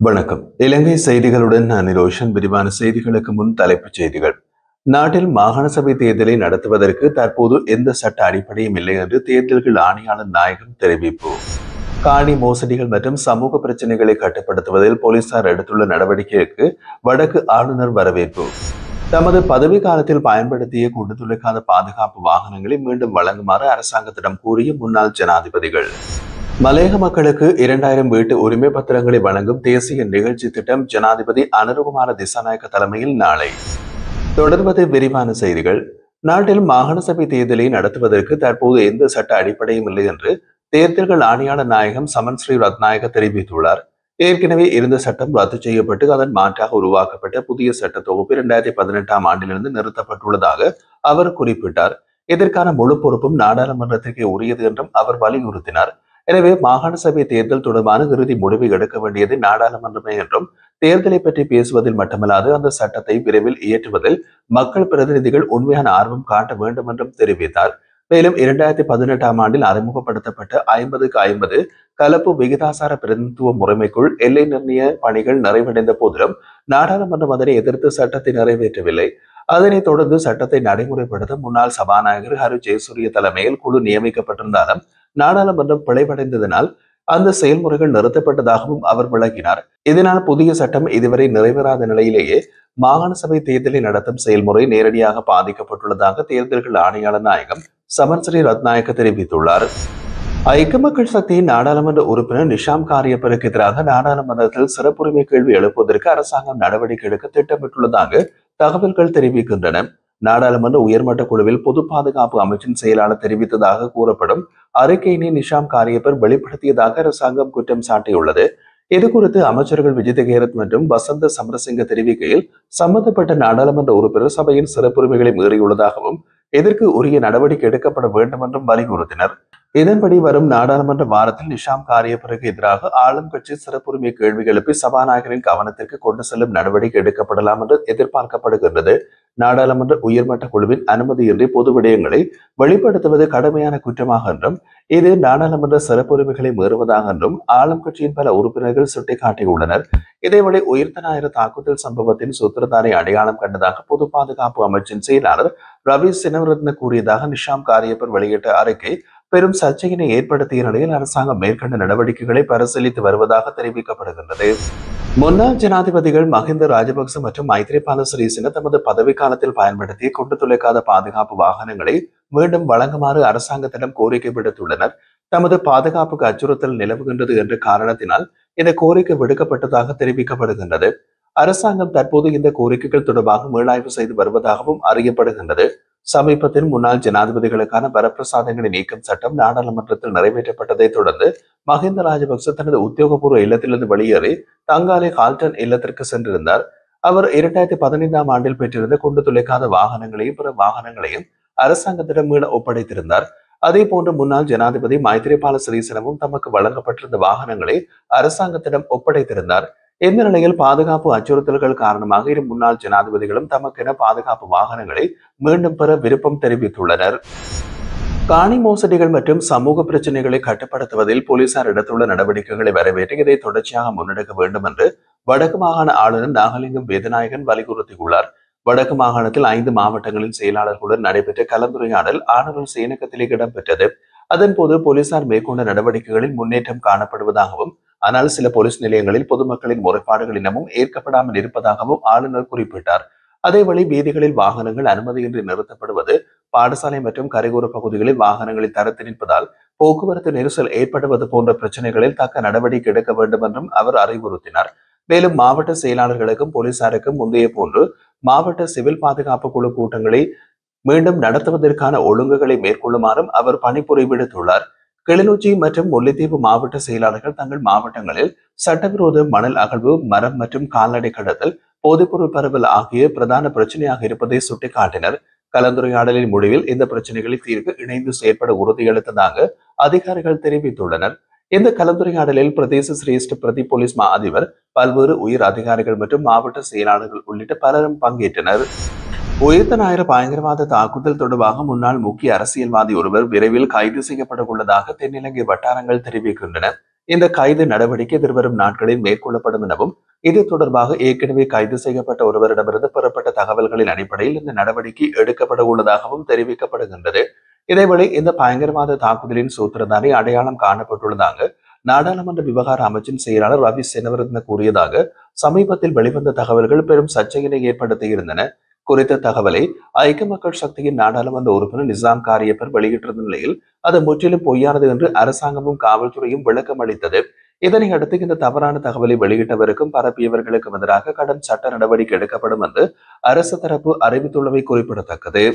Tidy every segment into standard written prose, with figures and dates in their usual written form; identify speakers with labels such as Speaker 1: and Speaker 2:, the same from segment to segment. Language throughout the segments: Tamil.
Speaker 1: வணக்கம். இலங்கை செய்திகளுடன் நான் ரோஷன். விரிவான செய்திகளுக்கு முன் தலைப்புச் செய்திகள். நாட்டில் மாகாண சபை தேர்தலை நடத்துவதற்கு தற்போது எந்த சட்ட அடிப்படையும் இல்லை என்று தேர்தல்கள் ஆணையாளர் நாயகம் தெரிவிப்பு. காணி மோசடிகள் மற்றும் சமூக பிரச்சனைகளை கட்டுப்படுத்துவதில் போலீசார் எடுத்துள்ள நடவடிக்கைக்கு வடக்கு ஆளுநர் வரவேற்பு. தமது பதவி காலத்தில் பயன்படுத்திய குண்டுதுளைக்காத பாதுகாப்பு வாகனங்களை மீண்டும் வழங்குமாறு அரசாங்கத்திடம் கூறிய முன்னாள் ஜனாதிபதிகள். மலையக மக்களுக்கு 2000 வீட்டு உரிமை பத்திரங்களை வழங்கும் தேசிய நிகழ்ச்சி திட்டம் ஜனாதிபதி அனுரகுமார திசாநாயக்க தலைமையில் நாளை. தொடர்வது விரிவான செய்திகள். நாட்டில் மாகாண சபை தேர்தலை நடத்துவதற்கு தற்போது எந்த சட்ட அடிப்படையும் இல்லை என்று தேர்தல்கள் ஆணையாளர் நாயகம் சமன் ஸ்ரீ ரத்நாயக்க தெரிவித்துள்ளார். ஏற்கனவே இருந்த சட்டம் ரத்து செய்யப்பட்டு அதன் மாற்றாக உருவாக்கப்பட்ட புதிய சட்ட தொகுப்பு 2018ஆம் ஆண்டிலிருந்து நிறுத்தப்பட்டுள்ளதாக அவர் குறிப்பிட்டார். இதற்கான முழு பொறுப்பும் நாடாளுமன்றத்திற்கு உரியது என்றும் அவர் வலியுறுத்தினார். எனவே மாகாண சபை தேர்தல் தொடர்பான இறுதி முடிவை எடுக்க வேண்டியது நாடாளுமன்றமே என்றும் தேர்தலை பற்றி பேசுவதில் மட்டுமல்லாது அந்த சட்டத்தை விரைவில் இயற்றுவதில் மக்கள் பிரதிநிதிகள் உண்மையான ஆர்வம் காட்ட வேண்டும் என்றும் தெரிவித்தார். மேலும் 2018ஆம் ஆண்டில் அறிமுகப்படுத்தப்பட்ட 50-50 கலப்பு விகிதாசார பிரதிநிதித்துவ முறைமைக்குள் எல்லை நிர்ணய பணிகள் நிறைவடைந்த போதிலும் நாடாளுமன்றம் அதனை எதிர்த்து சட்டத்தை நிறைவேற்றவில்லை. அதனைத் தொடர்ந்து சட்டத்தை நடைமுறைப்படுத்த முன்னாள் சபாநாயகர் ஹரு ஜெயசூரிய தலைமையில் குழு நியமிக்கப்பட்டிருந்தாலும் நாடாளுமன்றம் பிழைவடைந்ததனால் அந்த செயல்முறைகள் நிறுத்தப்பட்டதாகவும் அவர் விளக்கினார். இதனால் புதிய சட்டம் இதுவரை நிறைவேறாத நிலையிலேயே மாகாண சபை தேர்தலை நடத்தும் செயல்முறை நேரடியாக பாதிக்கப்பட்டுள்ளதாக தேர்தல்கள் ஆணையாளர் நாயகம் சமன் ஸ்ரீ ரத்நாயக்க தெரிவித்துள்ளார். ஐக்கிய மக்கள் சக்தியின் நாடாளுமன்ற உறுப்பினர் நிஷாம் காரியப்பருக்கு எதிராக நாடாளுமன்றத்தில் சிறப்புரிமை கேள்வி எழுப்புவதற்கு அரசாங்கம் நடவடிக்கை எடுக்க திட்டமிட்டுள்ளதாக தகவல்கள் தெரிவிக்கின்றன. நாடாளுமன்ற உயர்மட்ட குழுவில் பொது பாதுகாப்பு அமைச்சின் செயலாளர் தெரிவித்ததாக கூறப்படும் அறிக்கையினை நிஷாம் காரியப்பர் வெளிப்படுத்தியதாக அரசாங்கம் குற்றம் சாட்டியுள்ளது. இது குறித்து அமைச்சர்கள் விஜித கேரத் மற்றும் வசந்த சமரசிங்க தெரிவிக்கையில் சம்பந்தப்பட்ட நாடாளுமன்ற உறுப்பினர் சபையின் சிறப்புரிமைகளை மீறியுள்ளதாகவும் இதற்கு உரிய நடவடிக்கை எடுக்கப்பட வேண்டும் என்றும் வலியுறுத்தினர். இதன்படி வரும் நாடாளுமன்ற வாரத்தில் நிஷாம் காரியப்பருக்கு எதிராக ஆளும் கட்சி சிறப்புரிமை கேள்வி எழுப்பி சபாநாயகரின் கவனத்திற்கு கொண்டு செல்லும் நடவடிக்கை எடுக்கப்படலாம் என்று எதிர்பார்க்கப்படுகின்றது. நாடாளுமன்ற உயர்மட்ட குழுவின் அனுமதியின்றி பொது விடயங்களை வெளிப்படுத்துவது கடுமையான குற்றமாக என்றும் இது நாடாளுமன்ற சிறப்புரிமைகளை மீறுவதாக என்றும் ஆளும் கட்சியின் பல உறுப்பினர்கள் சுட்டிக்காட்டியுள்ளனர். இதேவேளை உயிர்த்த ஞாயிறு தாக்குதல் சம்பவத்தின் சூத்திரதாரை அடையாளம் கண்டதாக பொது பாதுகாப்பு அமைச்சின் செயலாளர் ரவி சினவரத்ன கூறியதாக நிஷாம் காரியப்பர் வெளியிட்ட அறிக்கை பெரும் சர்ச்சையினை ஏற்படுத்திய நிலையில் அரசாங்கம் மேற்கண்ட நடவடிக்கைகளை பரிசீலித்து வருவதாக தெரிவிக்கப்படுகின்றது. முன்னாள் ஜனாதிபதிகள் மஹிந்த ராஜபக்ச மற்றும் மைத்ரிபால சிறிசேன தமது பதவி காலத்தில் பயன்படுத்திய குண்டு துளைக்காத பாதுகாப்பு வாகனங்களை மீண்டும் வழங்குமாறு அரசாங்கத்திடம் கோரிக்கை விடுத்துள்ளனர். தமது பாதுகாப்புக்கு அச்சுறுத்தல் நிலவுகின்றது என்ற காரணத்தினால் இந்த கோரிக்கை விடுக்கப்பட்டதாக தெரிவிக்கப்படுகின்றது. அரசாங்கம் தற்போது இந்த கோரிக்கைகள் தொடர்பாக மீளாய்வு செய்து வருவதாகவும் அறியப்படுகின்றது. சமீபத்தில் முன்னாள் ஜனாதிபதிகளுக்கான வரப்பிரசாதங்களை நீக்கும் சட்டம் நாடாளுமன்றத்தில் நிறைவேற்றப்பட்டதை தொடர்ந்து மஹிந்த ராஜபக்ச தனது உத்தியோகபூர்வ இல்லத்திலிருந்து வெளியேறி தங்காலை ஹால்டன் இல்லத்திற்கு சென்றிருந்தார். அவர் 2015ஆம் ஆண்டில் பெற்றிருந்த குண்டு துளைக்காத வாகனங்களையும் பிற வாகனங்களையும் அரசாங்கத்திடம் மீள ஒப்படைத்திருந்தார். அதே போன்று முன்னாள் ஜனாதிபதி மைத்ரிபால சிறிசேனவும் தமக்கு வழங்கப்பட்டிருந்த வாகனங்களை அரசாங்கத்திடம் ஒப்படைத்திருந்தார். இந்த நிலையில் பாதுகாப்பு அச்சுறுத்தல்கள் காரணமாக இரு முன்னாள் ஜனாதிபதிகளும் தமக்கென பாதுகாப்பு வாகனங்களை மீண்டும் பெற விருப்பம் தெரிவித்துள்ளனர். காணி மோசடிகள் மற்றும் சமூக பிரச்சனைகளை கட்டுப்படுத்துவதில் போலீசார் எடுத்துள்ள நடவடிக்கைகளை வரவேற்று இதை தொடர்ச்சியாக முன்னெடுக்க வேண்டும் என்று வடக்கு மாகாண ஆளுநர் நாகலிங்கம் வேதநாயகன் வலியுறுத்தியுள்ளார். வடக்கு மாகாணத்தில் 5 மாவட்டங்களின் செயலாளர்களுடன் நடைபெற்ற கலந்துரையாடல் ஆளுநர் சேனகத்திலே இடம்பெற்றது. அதன்போது போலீசார் மேற்கொண்ட நடவடிக்கைகளில் முன்னேற்றம் காணப்படுவதாகவும் ஆனால் சில போலீஸ் நிலையங்களில் பொதுமக்களின் முறைப்பாடுகள் இன்னமும் ஏற்கப்படாமல் இருப்பதாகவும் ஆளுநர் குறிப்பிட்டார். அதேவழி வீதிகளில் வாகனங்கள் அனுமதியின்றி நிறுத்தப்படுவது, பாடசாலை மற்றும் கரையோர பகுதிகளில் வாகனங்களில் தரத்து நிற்பதால் போக்குவரத்து நெரிசல் ஏற்படுவது போன்ற பிரச்சனைகளில் தக்க நடவடிக்கை எடுக்க வேண்டும் என்றும் அவர் அறிவுறுத்தினார். மேலும் மாவட்ட செயலாளர்களுக்கும் போலீசாருக்கும் முந்தைய போன்று மாவட்ட சிவில் பாதுகாப்பு குழு கூட்டங்களை மீண்டும் நடத்துவதற்கான ஒழுங்குகளை மேற்கொள்ளுமாறும் அவர் பணிப்புரை விடுத்துள்ளார். கிளிநொச்சி மற்றும் முல்லைத்தீவு மாவட்ட செயலாளர்கள் தங்கள் மாவட்டங்களில் சட்டவிரோத மணல் அகழ்வு, மரம் மற்றும் கால்நடை கடத்தல், போதைப்பொருள் பரவல் ஆகிய பிரதான பிரச்சனையாக இருப்பதை சுட்டிக்காட்டினர். கலந்துரையாடலின் முடிவில் இந்த பிரச்சனைகளை தீர்க்க இணைந்து செயற்பட உறுதியளித்ததாக அதிகாரிகள் தெரிவித்துள்ளனர். இந்த கலந்துரையாடலில் பிரதேச சிரேஷ்ட பிரதி போலீஸ் மா அதிபர், பல்வேறு உயர் அதிகாரிகள் மற்றும் மாவட்ட செயலாளர்கள் உள்ளிட்ட பலரும் பங்கேற்றனர். உயிர்த்த ஞாயிறு பயங்கரவாத தாக்குதல் தொடர்பாக முன்னாள் முக்கிய அரசியல்வாதி ஒருவர் விரைவில் கைது செய்யப்பட உள்ளதாக தென்னிலங்கை வட்டாரங்கள் தெரிவிக்கின்றன. இந்த கைது நடவடிக்கை எதிர்வரும் நாட்களில் மேற்கொள்ளப்படும் எனவும் இது தொடர்பாக ஏற்கனவே கைது செய்யப்பட்ட ஒருவரிடமிருந்து பெறப்பட்ட தகவல்களின் அடிப்படையில் இந்த நடவடிக்கை எடுக்கப்பட உள்ளதாகவும் தெரிவிக்கப்படுகின்றது. இதேவேளை இந்த பயங்கரவாத தாக்குதலின் சூத்திரதாரி அடையாளம் காணப்பட்டுள்ளதாக நாடாளுமன்ற விவகார அமைச்சின் செயலாளர் ரவி செனவரத்ன கூறியதாக சமீபத்தில் வெளிவந்த தகவல்கள் பெரும் சர்ச்சையினை ஏற்படுத்தியிருந்தன. குறித்த தகவலை ஐக்கிய மக்கள் சக்தியின் நாடாளுமன்ற உறுப்பினர் நிசாம் காரியப்பர் வெளியிட்டிருந்த நிலையில் அது முற்றிலும் பொய்யானது என்று அரசாங்கமும் காவல்துறையும் விளக்கம் அளித்தது. இதனை அடுத்து இந்த தவறான தகவலை வெளியிட்டவருக்கும் பரப்பியவர்களுக்கும் எதிராக கடும் சட்ட நடவடிக்கை எடுக்கப்படும் என்று அரசு தரப்பு அறிவித்துள்ளமை குறிப்பிடத்தக்கது.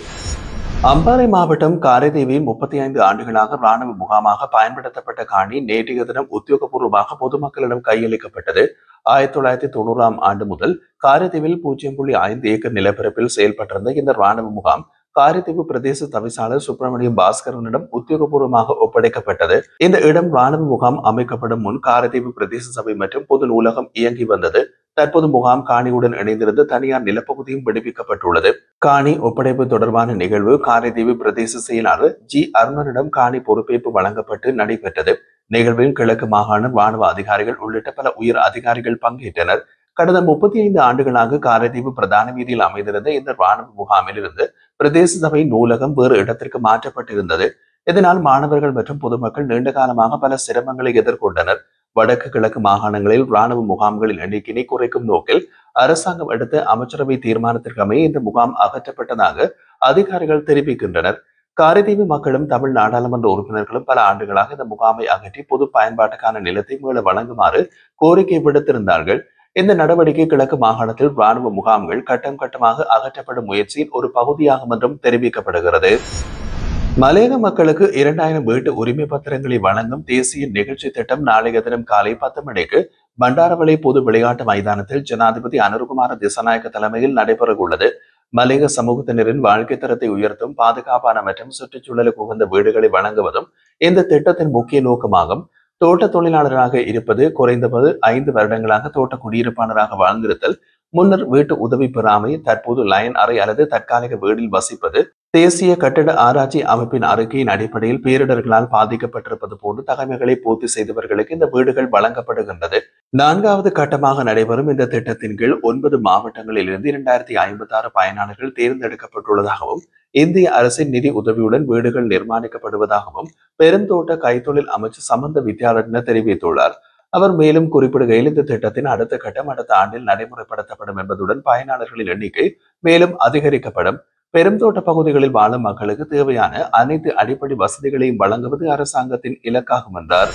Speaker 1: அம்பாறை மாவட்டம் காரைதீவில் 35 ஆண்டுகளாக ராணுவ முகாமாக பயன்படுத்தப்பட்ட காணி நேற்றைய தினம் உத்தியோகபூர்வமாக பொதுமக்களிடம் கையளிக்கப்பட்டது. 1990ஆம் ஆண்டு முதல் காரைதீவில் 0.5 ஏக்கர் நிலப்பரப்பில் செயல்பட்டிருந்த இந்த ராணுவ முகாம் காரைதீவு பிரதேச தவிசாளர் சுப்பிரமணியம் பாஸ்கரனிடம் உத்தியோகபூர்வமாக ஒப்படைக்கப்பட்டது. இந்த இடம் ராணுவ முகாம் அமைக்கப்படும் முன் காரைதீவு பிரதேச சபை மற்றும் பொது நூலகம் இயங்கி வந்தது. தற்போது முகாம் காணியுடன் இணைந்திருந்த தனியார் நிலப்பகுதியும் விடுவிக்கப்பட்டுள்ளது. காணி ஒப்படைப்பு தொடர்பான நிகழ்வு காரைதீவு பிரதேச செயலாளர் ஜி அருணனிடம் காணி பொறுப்பேற்பு வழங்கப்பட்டு நடைபெற்றது. நிகழ்வில் கிழக்கு மாகாண ராணுவ அதிகாரிகள் உள்ளிட்ட பல உயர் அதிகாரிகள் பங்கேற்றனர். கடந்த 35 ஆண்டுகளாக காரைதீவு பிரதான வீதியில் அமைந்திருந்த இந்த ராணுவ முகாமில் இருந்து பிரதேச சபை நூலகம் வேறு இடத்திற்கு மாற்றப்பட்டிருந்தது. இதனால் மாணவர்கள் மற்றும் பொதுமக்கள் நீண்ட காலமாக பல சிரமங்களை எதிர்கொண்டனர். வடக்கு கிழக்கு மாகாணங்களில் ராணுவ முகாம்களின் எண்ணிக்கையை குறைக்கும் நோக்கில் அரசாங்கம் எடுத்த அமைச்சரவை தீர்மானத்திற்கு அமைய இந்த முகாம் அகற்றப்பட்டதாக அதிகாரிகள் தெரிவிக்கின்றனர். காரைதீவு மக்களும் தமிழ் நாடாளுமன்ற உறுப்பினர்களும் பல ஆண்டுகளாக இந்த முகாமை அகற்றி பொது பயன்பாட்டுக்கான நிலத்தை மீள வழங்குமாறு கோரிக்கை விடுத்திருந்தார்கள். இந்த நடவடிக்கை கிழக்கு மாகாணத்தில் ராணுவ முகாம்கள் கட்டம் கட்டமாக அகற்றப்படும் முயற்சியின் ஒரு பகுதியாகும் என்றும் தெரிவிக்கப்படுகிறது. மலையக மக்களுக்கு 2000 வீட்டு உரிமை பத்திரங்களை வழங்கும் தேசிய நிகழ்ச்சி திட்டம் நாளைய தினம் காலை 10 மணிக்கு பண்டாரவளை பொது விளையாட்டு மைதானத்தில் ஜனாதிபதி அனுருகுமார திசாநாயக்க தலைமையில் நடைபெற உள்ளது. மலையக சமூகத்தினரின் வாழ்க்கை தரத்தை உயர்த்தும் பாதுகாப்பான மற்றும் சுற்றுச்சூழலுக்கு உகந்த வீடுகளை வழங்குவதும் இந்த திட்டத்தின் முக்கிய நோக்கமாகும். தோட்ட தொழிலாளராக இருப்பது, குறைந்தது 5 வருடங்களாக தோட்ட குடியிருப்பாளராக வாழ்ந்திருத்தல், முன்னர் வீட்டு உதவி பெறாமை, தற்போது லயன் அறை அல்லது தற்காலிக வீடில் வசிப்பது, தேசிய கட்டட ஆராய்ச்சி அமைப்பின் அறிக்கையின் அடிப்படையில் பேரிடர்களால் பாதிக்கப்பட்டிருப்பது போன்ற தகவல்களை பூர்த்தி செய்தவர்களுக்கு இந்த வீடுகள் வழங்கப்படுகின்றது. 4வது கட்டமாக நடைபெறும் இந்த திட்டத்தின் கீழ் 9 மாவட்டங்களில் இருந்து 2056 பயனாளர்கள் தேர்ந்தெடுக்கப்பட்டுள்ளதாகவும் இந்திய அரசின் நிதி உதவியுடன் வீடுகள் நிர்மாணிக்கப்படுவதாகவும் பெருந்தோட்ட கைத்தொழில் அமைச்சர் சம்பந்த வித்யாரத்ன தெரிவித்துள்ளார். அவர் மேலும் குறிப்பிடுகையில் இந்த திட்டத்தின் அடுத்த கட்டம் அடுத்த ஆண்டில் நடைமுறைப்படுத்தப்படும் என்பதுடன் பயனாளர்களின் எண்ணிக்கை மேலும் அதிகரிக்கப்படும். பெருந்தோட்ட பகுதிகளில் வாழும் மக்களுக்கு தேவையான அனைத்து அடிப்படை வசதிகளையும் வழங்குவது அரசாங்கத்தின் இலக்காகும் என்றார்.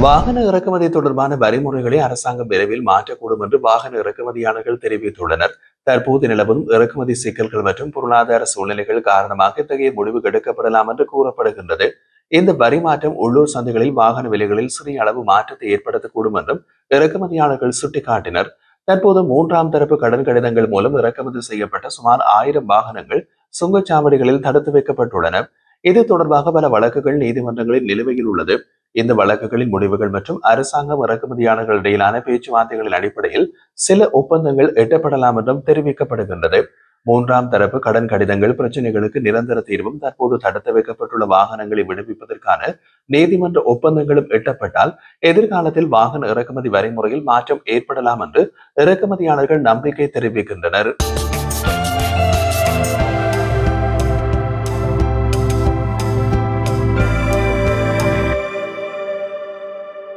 Speaker 1: வாகன இறக்குமதி தொடர்பான வரிமுறைகளை அரசாங்கம் விரைவில் மாற்றக்கூடும் என்று வாகன இறக்குமதியாளர்கள் தெரிவித்துள்ளனர். தற்போது நிலவும் இறக்குமதி சிக்கல்கள் மற்றும் பொருளாதார சூழ்நிலைகள் காரணமாக இத்தகைய முடிவு எடுக்கப்படலாம் என்று கூறப்படுகின்றது. இந்த வரி மாற்றம் உள்ளூர் சந்தைகளில் வாகன விலைகளில் சிறிய அளவு மாற்றத்தை ஏற்படுத்தக்கூடும் என்றும் இறக்குமதியாளர்கள் சுட்டிக்காட்டினர். தற்போது 3ஆம் தரப்பு கடன் கடிதங்கள் மூலம் இறக்குமதி செய்யப்பட்ட சுமார் 1000 வாகனங்கள் சுங்கச்சாவடிகளில் தடுத்து வைக்கப்பட்டுள்ளன. இது தொடர்பாக பல வழக்குகள் நீதிமன்றங்களில் நிலுவையில் உள்ளது. இந்த வழக்குகளின் முடிவுகள் மற்றும் அரசாங்கம் இறக்குமதியாளர்கள் இடையிலான பேச்சுவார்த்தைகளின் அடிப்படையில் சில ஒப்பந்தங்கள் எட்டப்படலாம் என்றும் தெரிவிக்கப்படுகின்றது. 3ஆம் தரப்பு கடன் கடிதங்கள் பிரச்சனைகளுக்கு நிரந்தர தீர்வும் தற்போது தடுத்து வைக்கப்பட்டுள்ள வாகனங்களை விடுவிப்பதற்கான நீதிமன்ற ஒப்பந்தங்களும் எட்டப்பட்டால் எதிர்காலத்தில் வாகன இறக்குமதி வரிமுறையில் மாற்றம் ஏற்படலாம் என்று இறக்குமதியாளர்கள் நம்பிக்கை தெரிவிக்கின்றனர்.